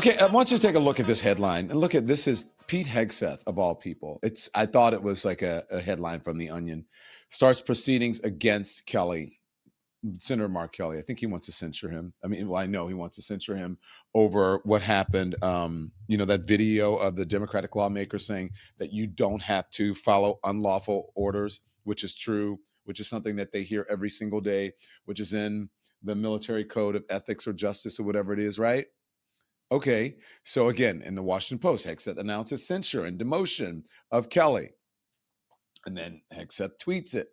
Okay, I want you to take a look at this headline and look at this is Pete Hegseth of all people. I thought it was like a headline from The Onion. Starts proceedings against Kelly, Senator Mark Kelly. I think he wants to censure him. I mean, well, I know he wants to censure him over what happened. That video of the Democratic lawmakers saying that you don't have to follow unlawful orders, which is true, which is something that they hear every single day, which is in the military code of ethics or justice or whatever it is, right? Okay, so again, in the Washington Post, Hegseth announces censure and demotion of Kelly. And then Hegseth tweets it.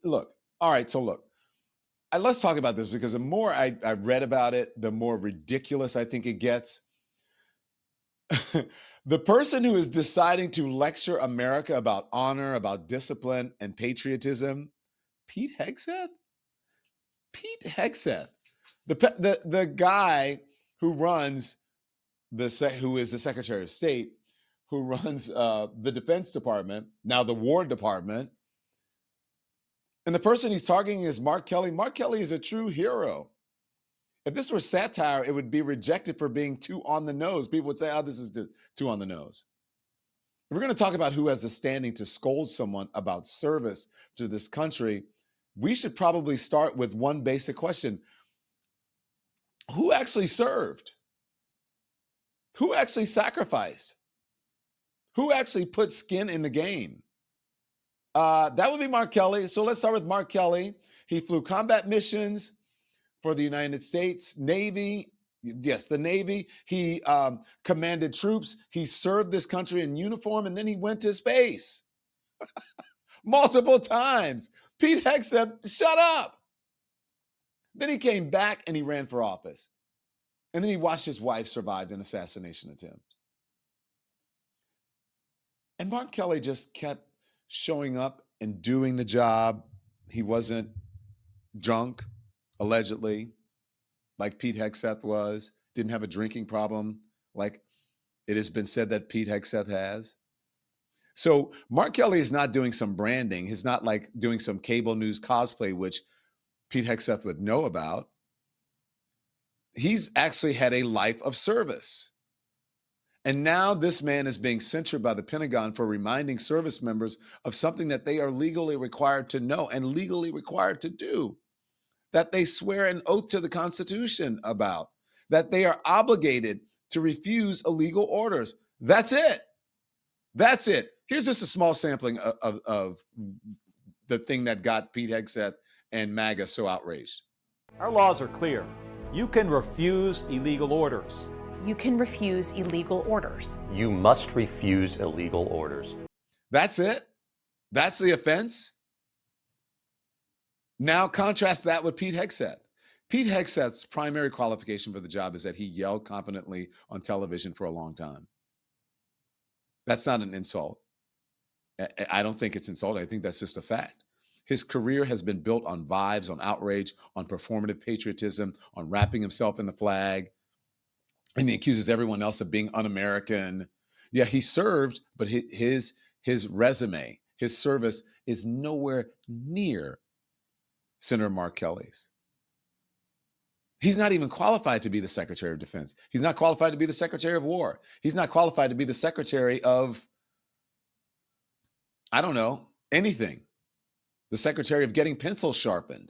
Look, all right, so look, let's talk about this because the more I read about it, the more ridiculous I think it gets. The person who is deciding to lecture America about honor, about discipline and patriotism, Pete Hegseth? Pete Hegseth, the guy who runs who is the Secretary of State, who runs the Defense Department, now the War Department. And the person he's targeting is Mark Kelly. Mark Kelly is a true hero. If this were satire, it would be rejected for being too on the nose. People would say, oh, this is too on the nose. If we're going to talk about who has the standing to scold someone about service to this country, we should probably start with one basic question. Who actually served? Who actually sacrificed? Who actually put skin in the game? That would be Mark Kelly. So let's start with Mark Kelly. He flew combat missions for the United States Navy. Yes, the Navy. He commanded troops. He served this country in uniform, and then he went to space multiple times. Pete Hegseth, shut up. Then he came back and he ran for office. And then he watched his wife survive an assassination attempt. And Mark Kelly just kept showing up and doing the job. He wasn't drunk, allegedly, like Pete Hegseth was. Didn't have a drinking problem, like it has been said that Pete Hegseth has. So Mark Kelly is not doing some branding. He's not like doing some cable news cosplay, which Pete Hegseth would know about. He's actually had a life of service. And now this man is being censured by the Pentagon for reminding service members of something that they are legally required to know and legally required to do, that they swear an oath to the Constitution about, that they are obligated to refuse illegal orders. That's it. That's it. Here's just a small sampling of the thing that got Pete Hegseth and MAGA so outraged. Our laws are clear. You can refuse illegal orders. You can refuse illegal orders. You must refuse illegal orders. That's it? That's the offense? Now contrast that with Pete Hegseth. Pete Hegseth's primary qualification for the job is that he yelled competently on television for a long time. That's not an insult. I don't think it's insulting. I think that's just a fact. His career has been built on vibes, on outrage, on performative patriotism, on wrapping himself in the flag. And he accuses everyone else of being un-American. Yeah, he served, but his resume, his service is nowhere near Senator Mark Kelly's. He's not even qualified to be the Secretary of Defense. He's not qualified to be the Secretary of War. He's not qualified to be the Secretary of, I don't know, anything. The Secretary of getting pencils sharpened.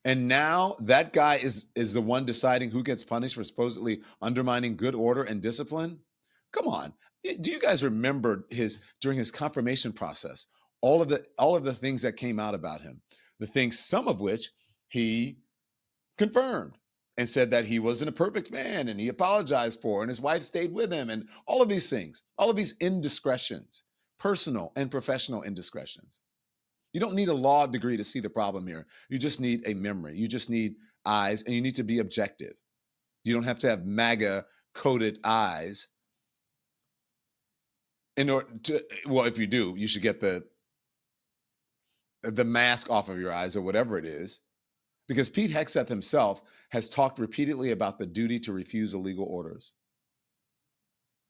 And now that guy is the one deciding who gets punished for supposedly undermining good order and discipline. Come on. Do you guys remember during his confirmation process, all of the things that came out about him, the things, some of which he confirmed and said that he wasn't a perfect man and he apologized for, and his wife stayed with him, and all of these things, all of these indiscretions, personal and professional indiscretions. You don't need a law degree to see the problem here. You just need a memory. You just need eyes, and you need to be objective. You don't have to have MAGA coded eyes. In order to, well, if you do, you should get the mask off of your eyes or whatever it is, because Pete Hegseth himself has talked repeatedly about the duty to refuse illegal orders.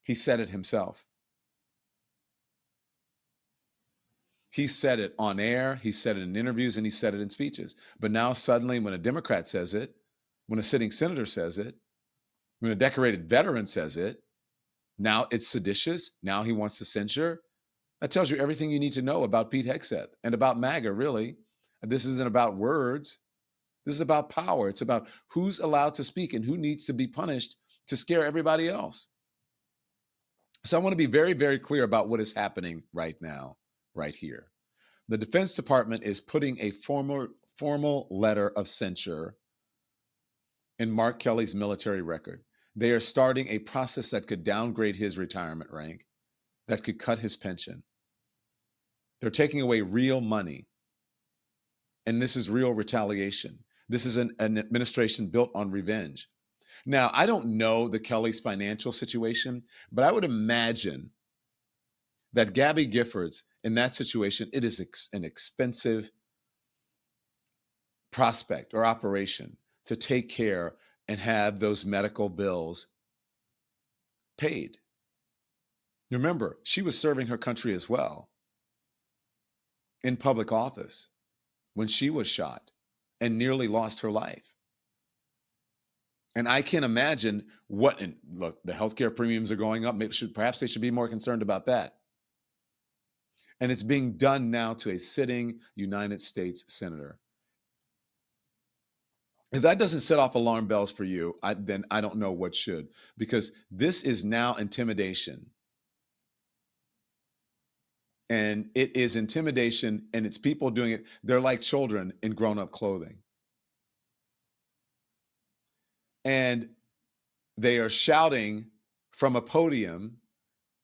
He said it himself. He said it on air, he said it in interviews, and he said it in speeches. But now suddenly when a Democrat says it, when a sitting senator says it, When a decorated veteran says it, now it's seditious. Now he wants to censure. That tells you everything you need to know about Pete Hegseth and about MAGA, really. This isn't about words. This is about power. It's about who's allowed to speak and who needs to be punished to scare everybody else. So I want to be very, very clear about what is happening right now, right here. The Defense Department is putting a formal letter of censure in Mark Kelly's military record. They are starting a process that could downgrade his retirement rank, that could cut his pension. They're taking away real money. And this is real retaliation. This is an administration built on revenge. Now, I don't know the Kellys' financial situation, but I would imagine that Gabby Giffords, in that situation, it is an expensive prospect or operation to take care and have those medical bills paid. Remember, she was serving her country as well in public office when she was shot and nearly lost her life. And I can't imagine what, and look, the healthcare premiums are going up. Perhaps they should be more concerned about that. And it's being done now to a sitting United States senator. If that doesn't set off alarm bells for you, then I don't know what should, because this is now intimidation. And it is intimidation, and it's people doing it. They're like children in grown-up clothing. And they are shouting from a podium,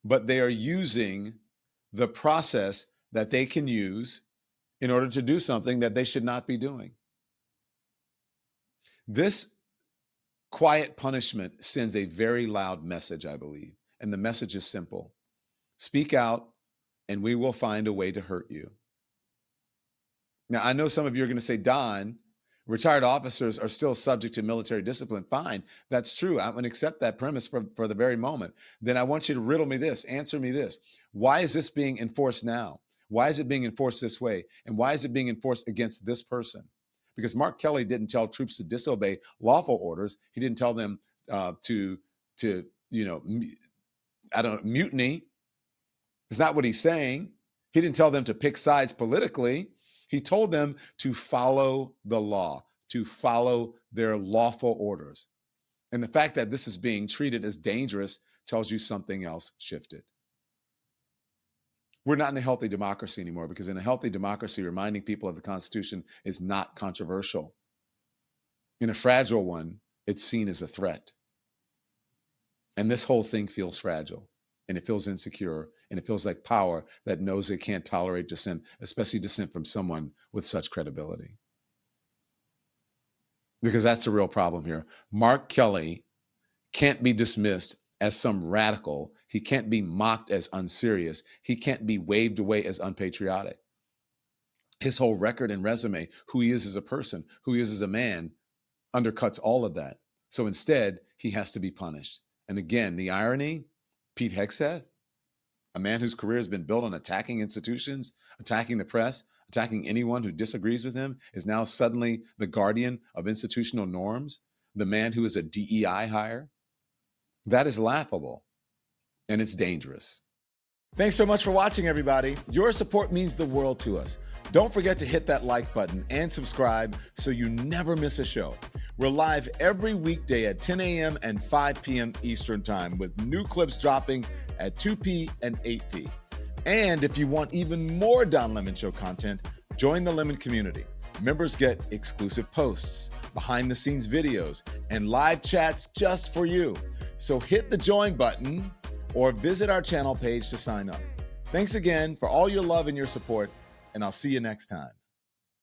but they are using the process that they can use in order to do something that they should not be doing. This quiet punishment sends a very loud message, I believe. And the message is simple. Speak out, and we will find a way to hurt you. Now, I know some of you are going to say, Don, retired officers are still subject to military discipline. Fine, that's true. I'm going to accept that premise for the very moment. Then I want you to riddle me this, answer me this. Why is this being enforced now? Why is it being enforced this way? And why is it being enforced against this person? Because Mark Kelly didn't tell troops to disobey lawful orders. He didn't tell them to mutiny. It's not what he's saying. He didn't tell them to pick sides politically. He told them to follow the law, to follow their lawful orders. And the fact that this is being treated as dangerous tells you something else shifted. We're not in a healthy democracy anymore, because in a healthy democracy, reminding people of the Constitution is not controversial. In a fragile one, it's seen as a threat. And this whole thing feels fragile, and it feels insecure, and it feels like power that knows it can't tolerate dissent, especially dissent from someone with such credibility. Because that's the real problem here. Mark Kelly can't be dismissed as some radical. He can't be mocked as unserious. He can't be waved away as unpatriotic. His whole record and resume, who he is as a person, who he is as a man, undercuts all of that. So instead, he has to be punished. And again, the irony, Pete Hegseth, a man whose career has been built on attacking institutions, attacking the press, attacking anyone who disagrees with him, is now suddenly the guardian of institutional norms, the man who is a DEI hire. That is laughable, and it's dangerous. Thanks so much for watching, everybody. Your support means the world to us. Don't forget to hit that like button and subscribe so you never miss a show. We're live every weekday at 10 a.m. and 5 p.m. Eastern Time, with new clips dropping at 2 p. and 8 p. And if you want even more Don Lemon Show content, join the Lemon community. Members get exclusive posts, behind-the-scenes videos, and live chats just for you. So hit the join button or visit our channel page to sign up. Thanks again for all your love and your support, and I'll see you next time.